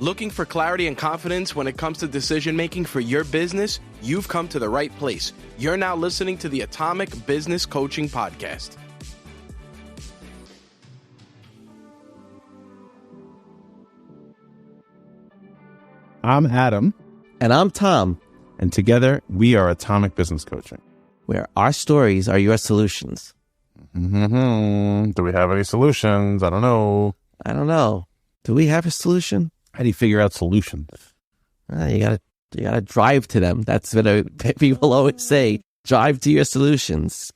Looking for clarity and confidence when it comes to decision making for your business? You've come to the right place. You're now listening to the Atomic Business Coaching Podcast. I'm Adam. And I'm Tom. And together, we are Atomic Business Coaching, where our stories are your solutions. Do we have any solutions? I don't know. Do we have a solution? How do you figure out solutions? You gotta drive to them. That's what people always say. Drive to your solutions.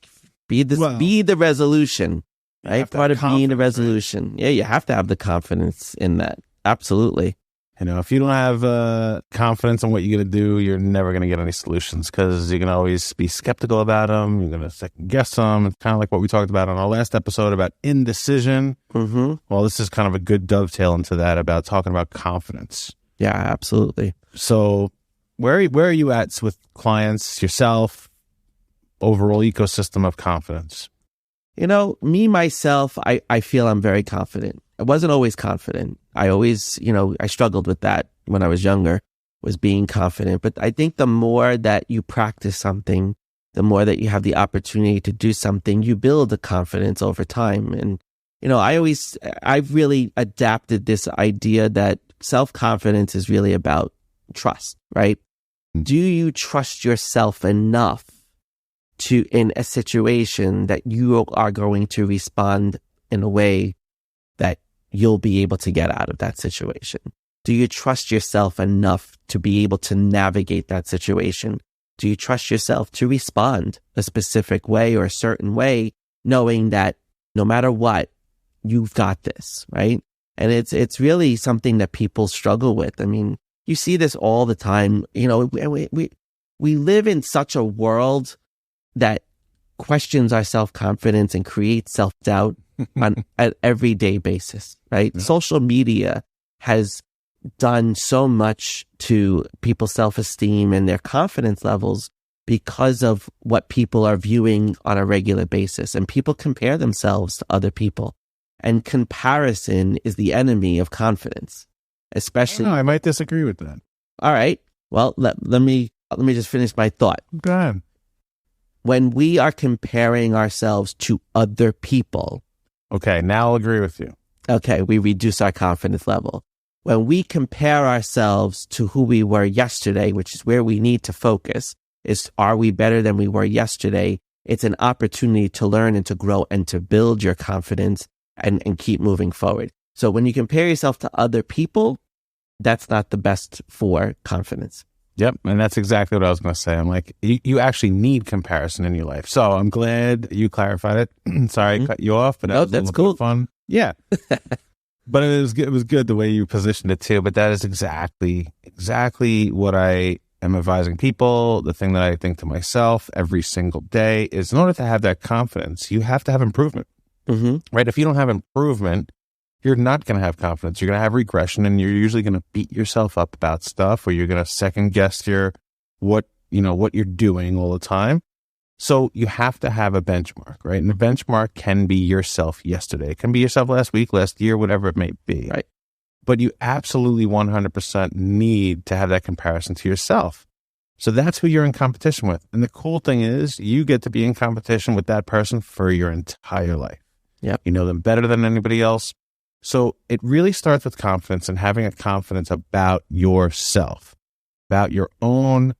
Be the resolution. Right? Part of being the resolution. Right? Yeah, you have to have the confidence in that. Absolutely. You know, if you don't have confidence in what you're going to do, you're never going to get any solutions because you're going to always be skeptical about them. You're going to second guess them. It's kind of like what we talked about on our last episode about indecision. Mm-hmm. Well, this is kind of a good dovetail into that about talking about confidence. Yeah, absolutely. So where are you at with clients, yourself, overall ecosystem of confidence? You know, me, myself, I feel I'm very confident. I wasn't always confident. I always, I struggled with that when I was younger, was being confident. But I think the more that you practice something, the more that you have the opportunity to do something, you build the confidence over time. And, I've really adapted this idea that self-confidence is really about trust, right? Do you trust yourself enough in a situation that you are going to respond in a way that you'll be able to get out of that situation? Do you trust yourself enough to be able to navigate that situation? Do you trust yourself to respond a specific way or a certain way, knowing that no matter what, you've got this, right? And it's really something that people struggle with. I mean, you see this all the time. We live in such a world that questions our self-confidence and creates self-doubt on an everyday basis, right? Yeah. Social media has done so much to people's self-esteem and their confidence levels because of what people are viewing on a regular basis. And people compare themselves to other people. And comparison is the enemy of confidence, especially... I might disagree with that. All right. Well, let me just finish my thought. Go ahead. When we are comparing ourselves to other people... Okay, now I'll agree with you. Okay, we reduce our confidence level. When we compare ourselves to who we were yesterday, which is where we need to focus, is are we better than we were yesterday? It's an opportunity to learn and to grow and to build your confidence and keep moving forward. So when you compare yourself to other people, that's not the best for confidence. Yep, and that's exactly what I was going to say. I'm like, you actually need comparison in your life. So I'm glad you clarified it. Sorry I cut you off, but that's cool. Fun. Yeah. But it was good the way you positioned it too. But that is exactly what I am advising people. The thing that I think to myself every single day is in order to have that confidence, you have to have improvement. Mm-hmm. Right? If you don't have improvement, you're not going to have confidence. You're going to have regression, and you're usually going to beat yourself up about stuff, or you're going to second guess what you're doing all the time. So you have to have a benchmark, right? And the benchmark can be yourself yesterday. It can be yourself last week, last year, whatever it may be. Right. But you absolutely 100% need to have that comparison to yourself. So that's who you're in competition with. And the cool thing is you get to be in competition with that person for your entire life. Yep. You know them better than anybody else. So it really starts with confidence and having a confidence about yourself, about your own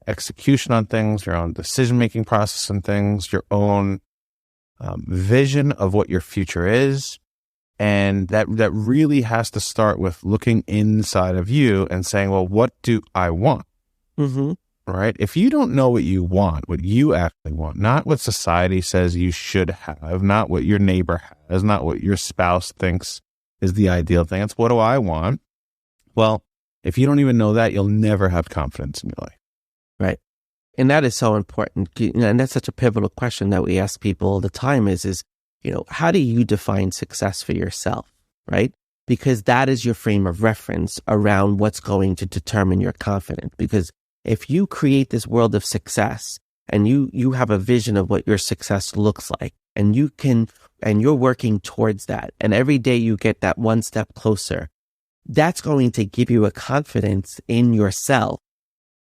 execution on things, your own decision-making process on things, your own vision of what your future is. And that really has to start with looking inside of you and saying, well, what do I want? Mm-hmm. Right? If you don't know what you want, what you actually want, not what society says you should have, not what your neighbor has, not what your spouse thinks is the ideal thing. It's what do I want? Well, if you don't even know that, you'll never have confidence in your life. Right. And that is so important. And that's such a pivotal question that we ask people all the time is, how do you define success for yourself? Right? Because that is your frame of reference around what's going to determine your confidence. Because if you create this world of success and you have a vision of what your success looks like, and you're working towards that, and every day you get that one step closer, that's going to give you a confidence in yourself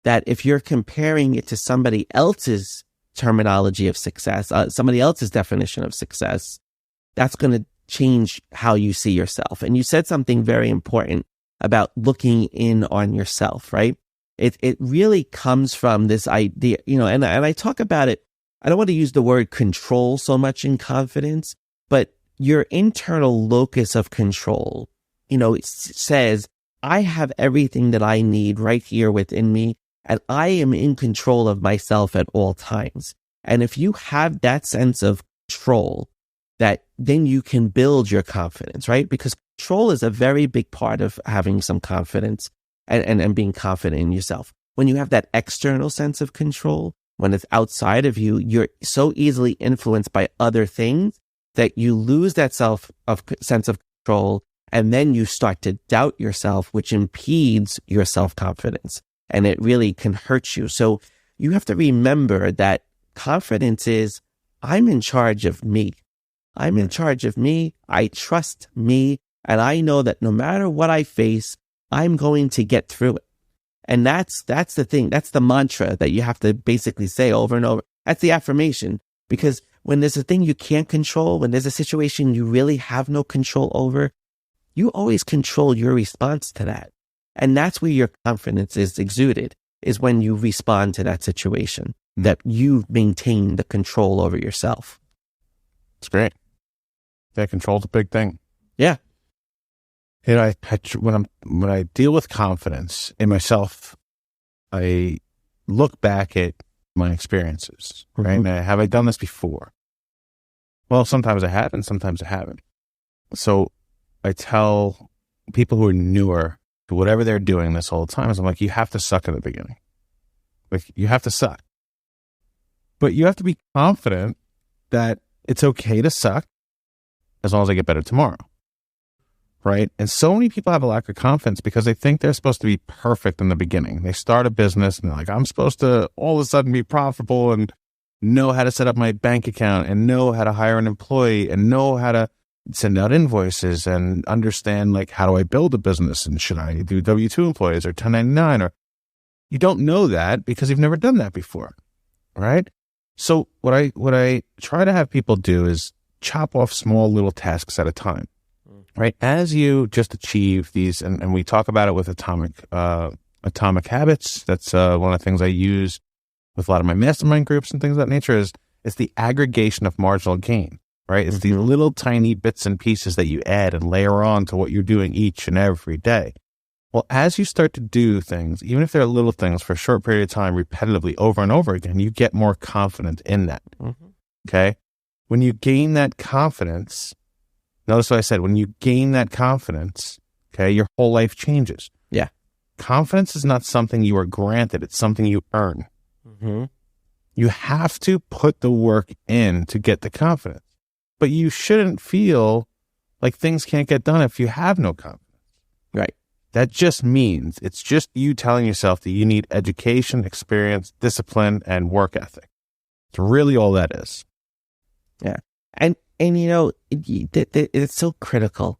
that if you're comparing it to somebody else's terminology of success, somebody else's definition of success, that's going to change how you see yourself. And you said something very important about looking in on yourself, right? It really comes from this idea, and I talk about it. I don't want to use the word control so much in confidence, but your internal locus of control, it says, I have everything that I need right here within me, and I am in control of myself at all times. And if you have that sense of control, then you can build your confidence, right? Because control is a very big part of having some confidence and being confident in yourself. When you have that external sense of control, when it's outside of you, you're so easily influenced by other things that you lose that sense of control, and then you start to doubt yourself, which impedes your self-confidence, and it really can hurt you. So you have to remember that confidence is, I'm in charge of me. I'm in charge of me. I trust me. And I know that no matter what I face, I'm going to get through it. And that's the thing. That's the mantra that you have to basically say over and over. That's the affirmation. Because when there's a thing you can't control, when there's a situation you really have no control over, you always control your response to that. And that's where your confidence is exuded, is when you respond to that situation, that you maintain the control over yourself. It's great. Yeah, control's a big thing. Yeah. When I deal with confidence in myself, I look back at my experiences, right? And have I done this before? Well, sometimes I have, and sometimes I haven't. So I tell people who are newer to whatever they're doing this whole time, I'm like, you have to suck in the beginning. Like, you have to suck. But you have to be confident that it's okay to suck as long as I get better tomorrow. Right? And so many people have a lack of confidence because they think they're supposed to be perfect in the beginning. They start a business and they're like, I'm supposed to all of a sudden be profitable and know how to set up my bank account and know how to hire an employee and know how to send out invoices and understand, like, how do I build a business, and should I do W-2 employees or 1099? Or you don't know that because you've never done that before. Right? So what I try to have people do is chop off small little tasks at a time. Right. As you just achieve these, and we talk about it with atomic habits. That's one of the things I use with a lot of my mastermind groups and things of that nature. Is it's the aggregation of marginal gain. Right. It's these little tiny bits and pieces that you add and layer on to what you're doing each and every day. Well, as you start to do things, even if they're little things for a short period of time, repetitively over and over again, you get more confident in that. Okay. When you gain that confidence, notice what I said, when you gain that confidence, okay, your whole life changes. Yeah. Confidence is not something you are granted. It's something you earn. You have to put the work in to get the confidence. But you shouldn't feel like things can't get done if you have no confidence. Right. That just means it's just you telling yourself that you need education, experience, discipline, and work ethic. It's really all that is. Yeah. And it's so critical.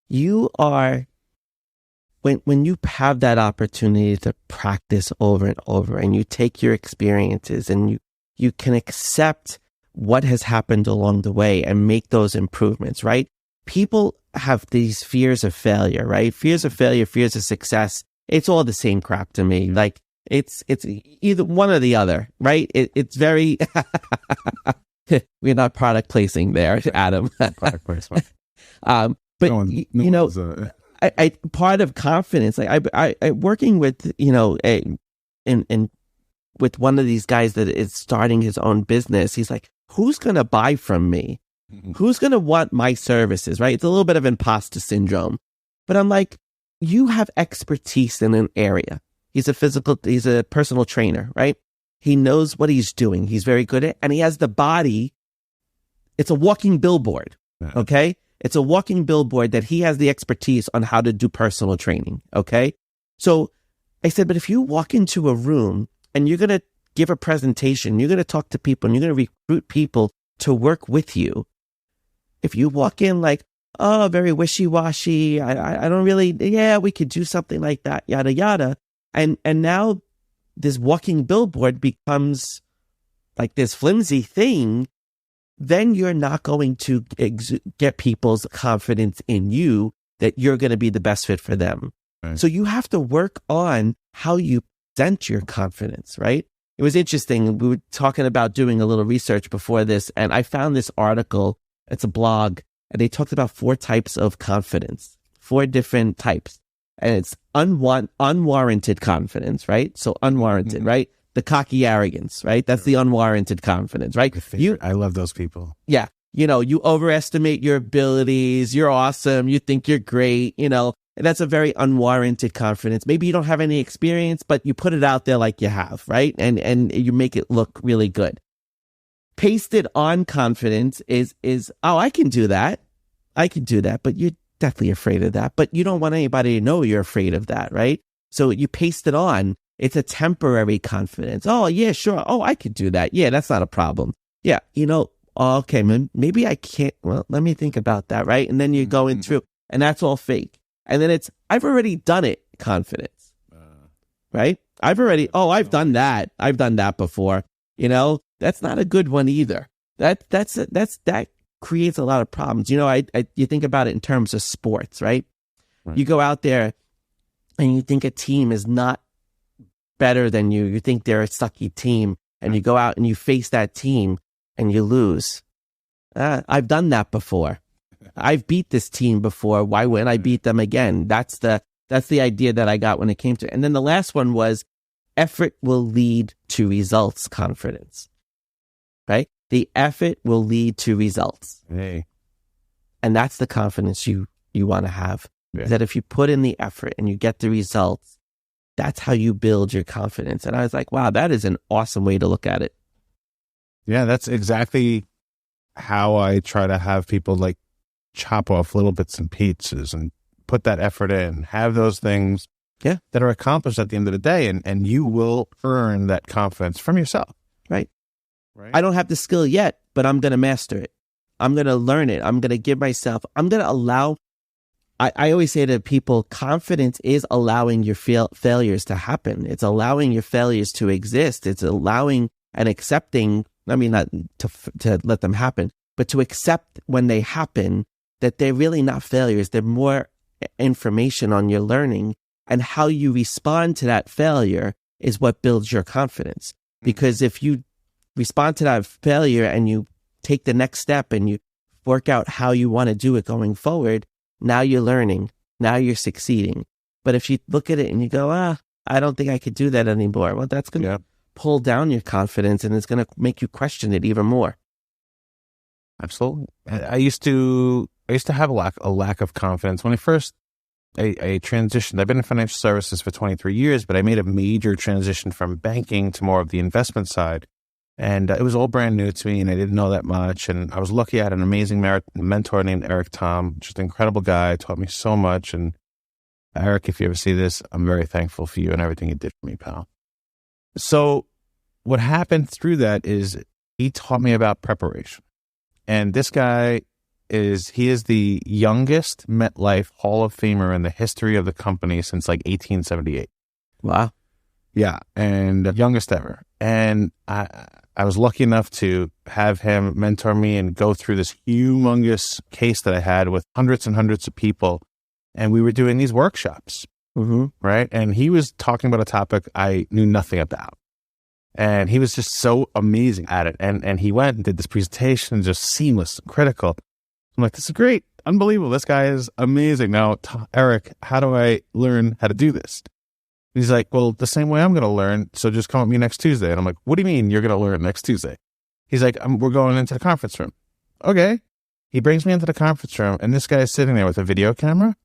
You are, when you have that opportunity to practice over and over, and you take your experiences and you can accept what has happened along the way and make those improvements, right? People have these fears of failure, right? Fears of failure, fears of success. It's all the same crap to me. Like, it's either one or the other, right? It's very... We're not product placing there, Adam. Product placement. But I part of confidence, like I working with, with one of these guys that is starting his own business. He's like, who's going to buy from me? Who's going to want my services? Right? It's a little bit of imposter syndrome, but I'm like, you have expertise in an area. He's a personal trainer, right? He knows what he's doing. He's very good at it. And he has the body. It's a walking billboard. Okay. It's a walking billboard that he has the expertise on how to do personal training. Okay. So I said, but if you walk into a room and you're going to give a presentation, you're going to talk to people and you're going to recruit people to work with you. If you walk in like, very wishy-washy. I don't really, yeah, we could do something like that, yada, yada. And now this walking billboard becomes like this flimsy thing. Then you're not going to get people's confidence in you that you're going to be the best fit for them. Right. So you have to work on how you present your confidence, right? It was interesting. We were talking about doing a little research before this, and I found this article. It's a blog, and they talked about 4 types of confidence, 4 different types. And it's unwarranted confidence, right? So unwarranted, right? The cocky arrogance, right? That's the unwarranted confidence, right? I love those people. Yeah. You know, you overestimate your abilities. You're awesome. You think you're great, you know. And that's a very unwarranted confidence. Maybe you don't have any experience, but you put it out there like you have, right? And you make it look really good. Pasted on confidence is, oh, I can do that. I can do that. But you're definitely afraid of that. But you don't want anybody to know you're afraid of that, right? So you paste it on. It's a temporary confidence. Oh, yeah, sure. Oh, I could do that. Yeah, that's not a problem. Yeah, you know, okay, maybe I can't. Well, let me think about that, right? And then you're going through, and that's all fake. And then it's, I've already done it confidence, right? I've done that. I've done that before. You know, that's not a good one either. That creates a lot of problems. You know, you think about it in terms of sports, right? You go out there and you think a team is not better than you. You think they're a sucky team, and you go out and you face that team and you lose. I've done that before. I've beat this team before. Why wouldn't I beat them again? That's the idea that I got when it came to it. And then the last one was effort will lead to results confidence, right? The effort will lead to results. Hey. And that's the confidence you want to have. Yeah. That if you put in the effort and you get the results, that's how you build your confidence. And I was like, wow, that is an awesome way to look at it. Yeah, that's exactly how I try to have people like chop off little bits and pieces and put that effort in, have those things that are accomplished at the end of the day. And you will earn that confidence from yourself. Right. I don't have the skill yet, but I'm going to master it. I'm going to learn it. I'm going to give myself, I'm going to allow, I always say to people, confidence is allowing your failures to happen. It's allowing your failures to exist. It's allowing and accepting, I mean, not to let them happen, but to accept when they happen that they're really not failures. They're more information on your learning, and how you respond to that failure is what builds your confidence. Because if you respond to that failure and you take the next step and you work out how you want to do it going forward, now you're learning. Now you're succeeding. But if you look at it and you go, I don't think I could do that anymore. Well, that's going to pull down your confidence, and it's going to make you question it even more. Absolutely. I used to have a lack of confidence when I first I transitioned. I've been in financial services for 23 years, but I made a major transition from banking to more of the investment side. And it was all brand new to me, and I didn't know that much. And I was lucky I had an amazing mentor named Eric Tom, just an incredible guy, taught me so much. And Eric, if you ever see this, I'm very thankful for you and everything you did for me, pal. So what happened through that is he taught me about preparation. And this guy he is the youngest MetLife Hall of Famer in the history of the company since like 1878. Wow. Yeah. And youngest ever. And I was lucky enough to have him mentor me and go through this humongous case that I had with hundreds and hundreds of people. And we were doing these workshops, right? And he was talking about a topic I knew nothing about. And he was just so amazing at it. And he went and did this presentation, just seamless, critical. I'm like, this is great. Unbelievable. This guy is amazing. Now, Eric, how do I learn how to do this? And he's like, well, the same way I'm going to learn. So just come with me next Tuesday. And I'm like, what do you mean you're going to learn next Tuesday? He's like, we're going into the conference room. Okay. He brings me into the conference room, and this guy is sitting there with a video camera,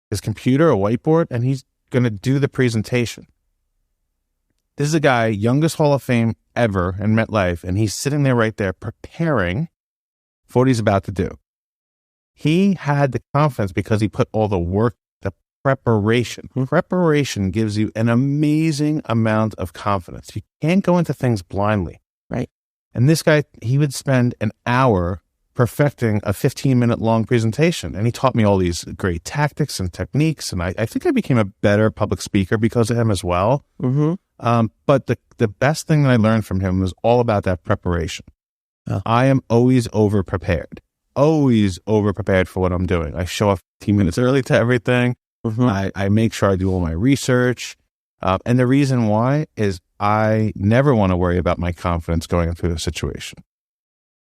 his computer, a whiteboard, and he's going to do the presentation. This is a guy, youngest Hall of Fame ever in MetLife, and he's sitting there right there preparing for what he's about to do. He had the confidence because he put all the work, the preparation. Preparation gives you an amazing amount of confidence. You can't go into things blindly. Right. And this guy, he would spend an hour perfecting a 15-minute long presentation. And he taught me all these great tactics and techniques. And I think I became a better public speaker because of him as well. But the best thing that I learned from him was all about that preparation. I am always over-prepared for what I'm doing. I show up 15 minutes early to everything. I make sure I do all my research. And the reason why is I never want to worry about my confidence going into a situation.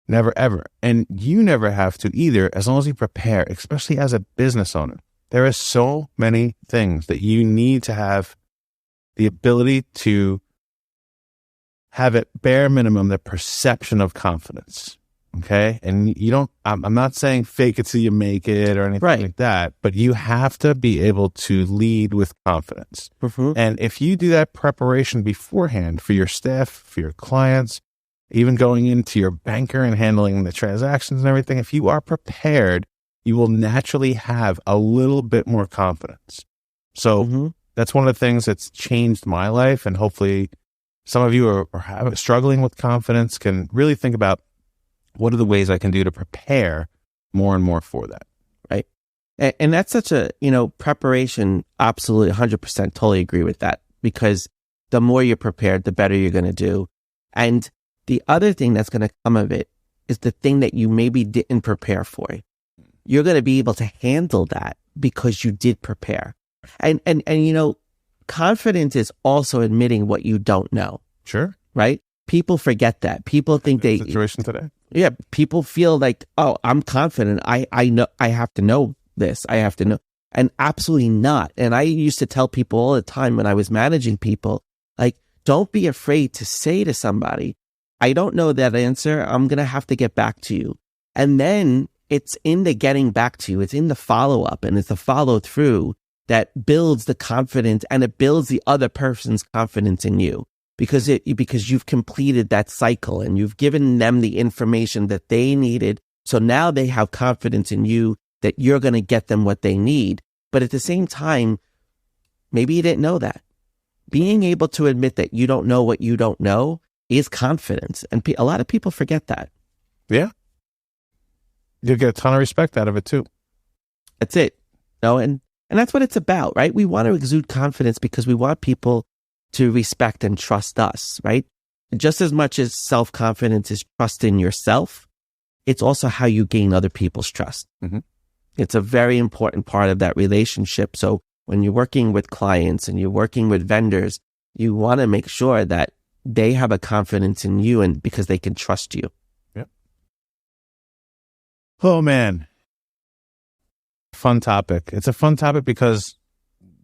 Never, ever. And you never have to either, as long as you prepare, especially as a business owner. There are so many things that you need to have the ability to have at bare minimum the perception of confidence. Okay. And you don't, I'm not saying fake it till you make it or anything like that, but you have to be able to lead with confidence. And if you do that preparation beforehand for your staff, for your clients, even going into your banker and handling the transactions and everything, if you are prepared, you will naturally have a little bit more confidence. So that's one of the things that's changed my life. And hopefully some of you are struggling with confidence can really think about what are the ways I can do to prepare more and more for that. Right. And that's such a, preparation, absolutely 100% totally agree with that, because the more you're prepared, the better you're going to do. And the other thing that's going to come of it is the thing that you maybe didn't prepare for. You're going to be able to handle that because you did prepare. And confidence is also admitting what you don't know. Sure. Right? People forget that. People think situation today. Yeah. People feel like, oh, I'm confident. I know, I have to know this. I have to know. And absolutely not. And I used to tell people all the time when I was managing people, like, don't be afraid to say to somebody, I don't know that answer. I'm going to have to get back to you. And then it's in the getting back to you. It's in the follow up and it's the follow through that builds the confidence, and it builds the other person's confidence in you because you've completed that cycle and you've given them the information that they needed. So now they have confidence in you that you're going to get them what they need. But at the same time, maybe you didn't know that. Being able to admit that you don't know what you don't know is confidence. And a lot of people forget that. Yeah. You'll get a ton of respect out of it too. That's it. And that's what it's about, right? We want to exude confidence because we want people to respect and trust us, right? Just as much as self-confidence is trust in yourself, it's also how you gain other people's trust. It's a very important part of that relationship. So when you're working with clients and you're working with vendors, you want to make sure that they have a confidence in you and because they can trust you. Yep. Oh man. Fun topic. It's a fun topic because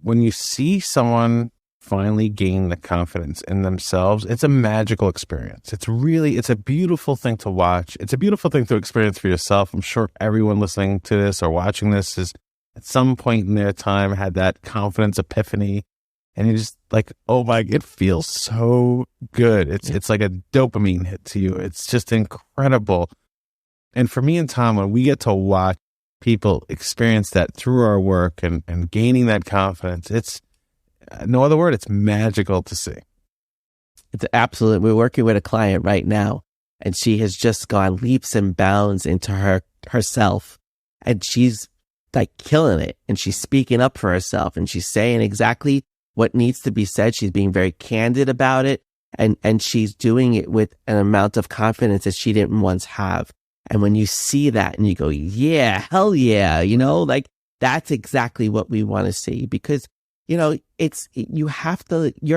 when you see someone finally gain the confidence in themselves, it's a magical experience. It's a beautiful thing to watch. It's a beautiful thing to experience for yourself. I'm sure everyone listening to this or watching this has at some point in their time had that confidence epiphany. And you're just like, oh my, it feels so good. It's like a dopamine hit to you. It's just incredible. And for me and Tom, when we get to watch people experience that through our work and gaining that confidence, it's no other word. It's magical to see. It's absolute. We're working with a client right now, and she has just gone leaps and bounds into herself, and she's like killing it. And she's speaking up for herself, and she's saying exactly what needs to be said. She's being very candid about it, and she's doing it with an amount of confidence that she didn't once have. And when you see that and you go, yeah, hell yeah, like that's exactly what we want to see, because, your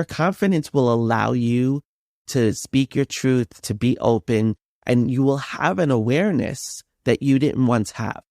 confidence will allow you to speak your truth, to be open, and you will have an awareness that you didn't once have.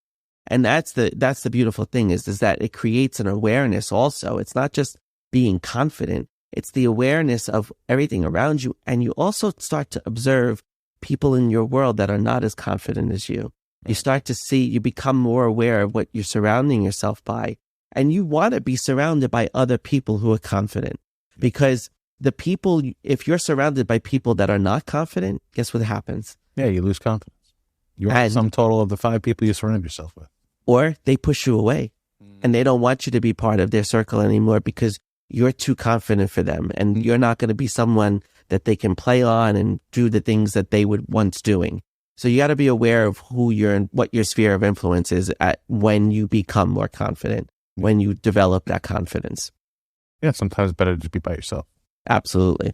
And that's the beautiful thing is that it creates an awareness also. It's not just being confident. It's the awareness of everything around you. And you also start to observe people in your world that are not as confident as you. You become more aware of what you're surrounding yourself by. And you want to be surrounded by other people who are confident, because if you're surrounded by people that are not confident, guess what happens? Yeah, you lose confidence. You're the sum total of the 5 people you surround yourself with. Or they push you away and they don't want you to be part of their circle anymore because you're too confident for them, and you're not going to be someone that they can play on and do the things that they were once doing. So you got to be aware of who what your sphere of influence is at when you become more confident, when you develop that confidence. Yeah, sometimes it's better to just be by yourself. Absolutely.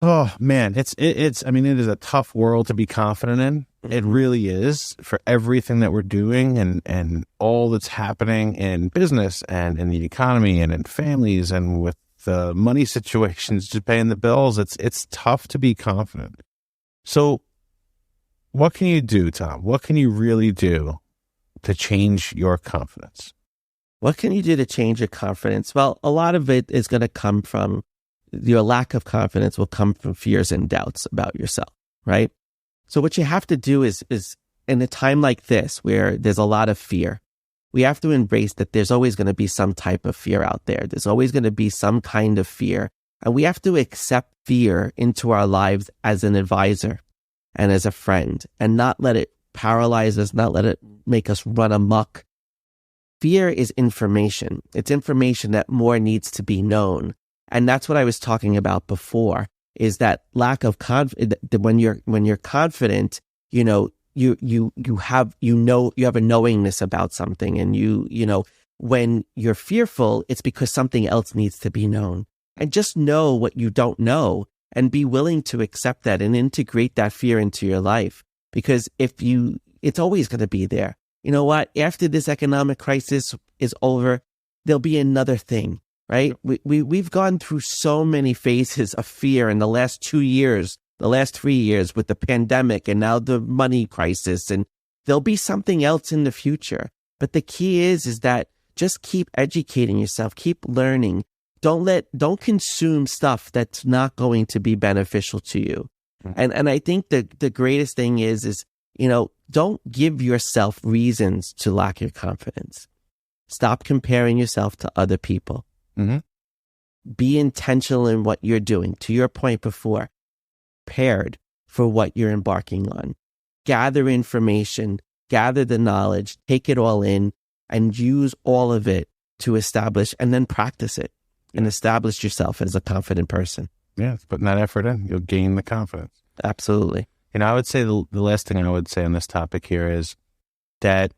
Oh man, it is a tough world to be confident in. It really is, for everything that we're doing and all that's happening in business and in the economy and in families and with the money situations, just paying the bills. It's tough to be confident. So what can you do, Tom? What can you really do to change your confidence? What can you do to change your confidence? Well, a lot of it is going to come from your lack of confidence will come from fears and doubts about yourself, right? So what you have to do is in a time like this where there's a lot of fear, we have to embrace that there's always going to be some type of fear out there. There's always going to be some kind of fear. And we have to accept fear into our lives as an advisor and as a friend and not let it paralyze us, not let it make us run amok. Fear is information. It's information that more needs to be known. And that's what I was talking about before, is that lack of confidence. When you're confident, you have a knowingness about something, and when you're fearful, it's because something else needs to be known. And just know what you don't know, and be willing to accept that and integrate that fear into your life. Because it's always going to be there. You know what? After this economic crisis is over, there'll be another thing. Right? We've gone through so many phases of fear in the last 2 years, the last 3 years with the pandemic and now the money crisis, and there'll be something else in the future. But the key is that just keep educating yourself, keep learning. Don't consume stuff that's not going to be beneficial to you. Mm-hmm. And I think the greatest thing is don't give yourself reasons to lack your confidence. Stop comparing yourself to other people. Mm-hmm. Be intentional in what you're doing. To your point before, prepared for what you're embarking on. Gather information, gather the knowledge, take it all in, and use all of it to establish and then practice it and establish yourself as a confident person. Yeah, it's putting that effort in. You'll gain the confidence. Absolutely. I would say the last thing I would say on this topic here is that,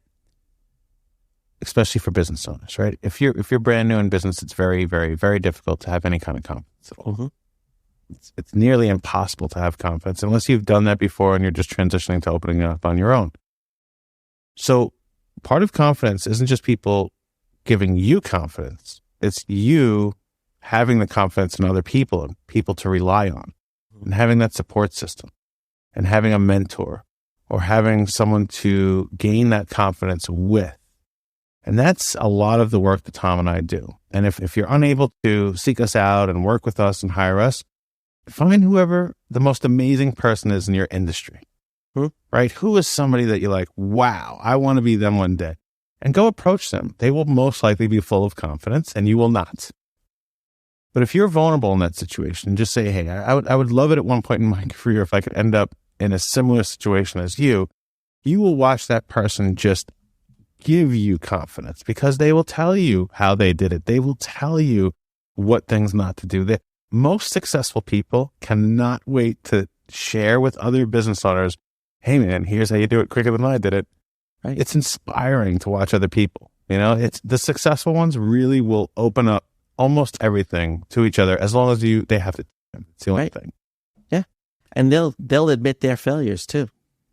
especially for business owners, right? If you're brand new in business, it's very, very, very difficult to have any kind of confidence at all. Mm-hmm. It's nearly impossible to have confidence unless you've done that before and you're just transitioning to opening it up on your own. So part of confidence isn't just people giving you confidence. It's you having the confidence in other people and people to rely on, and having that support system and having a mentor or having someone to gain that confidence with. And that's a lot of the work that Tom and I do. And if you're unable to seek us out and work with us and hire us, find whoever the most amazing person is in your industry, right? Who is somebody that you're like, wow, I want to be them one day, and go approach them. They will most likely be full of confidence and you will not. But if you're vulnerable in that situation, just say, hey, I would love it at one point in my career if I could end up in a similar situation as you. You will watch that person just give you confidence because they will tell you how they did it. They will tell you what things not to do. The most successful people cannot wait to share with other business owners, hey man, here's how you do it quicker than I did it. Right? It's inspiring to watch other people. It's the successful ones really will open up almost everything to each other as long as they have to. It's the only thing. Yeah. And they'll admit their failures too.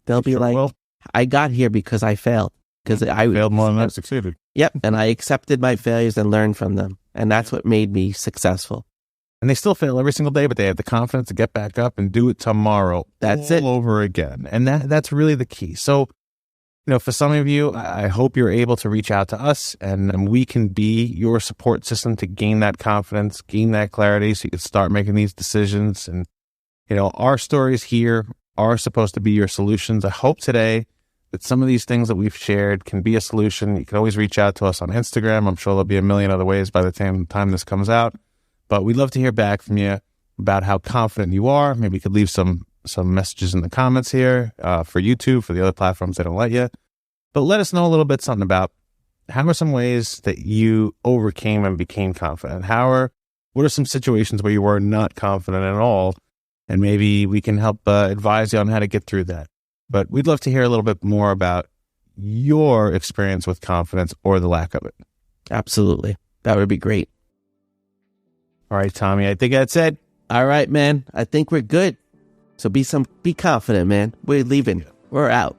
They'll be like, I got here because I failed. Because I failed more than I succeeded. Yep. And I accepted my failures and learned from them. And that's what made me successful. And they still fail every single day, but they have the confidence to get back up and do it tomorrow. That's all over again. And that's really the key. So, for some of you, I hope you're able to reach out to us and we can be your support system to gain that confidence, gain that clarity so you can start making these decisions. And, our stories here are supposed to be your solutions. I hope today that some of these things that we've shared can be a solution. You can always reach out to us on Instagram. I'm sure there'll be a million other ways by the time this comes out. But we'd love to hear back from you about how confident you are. Maybe you could leave some messages in the comments here for YouTube, for the other platforms that don't let you. But let us know a little bit something about how are some ways that you overcame and became confident? What are some situations where you were not confident at all? And maybe we can help advise you on how to get through that. But we'd love to hear a little bit more about your experience with confidence or the lack of it. Absolutely. That would be great. All right, Tommy, I think that's it. All right, man. I think we're good. So be confident, man. We're leaving. We're out.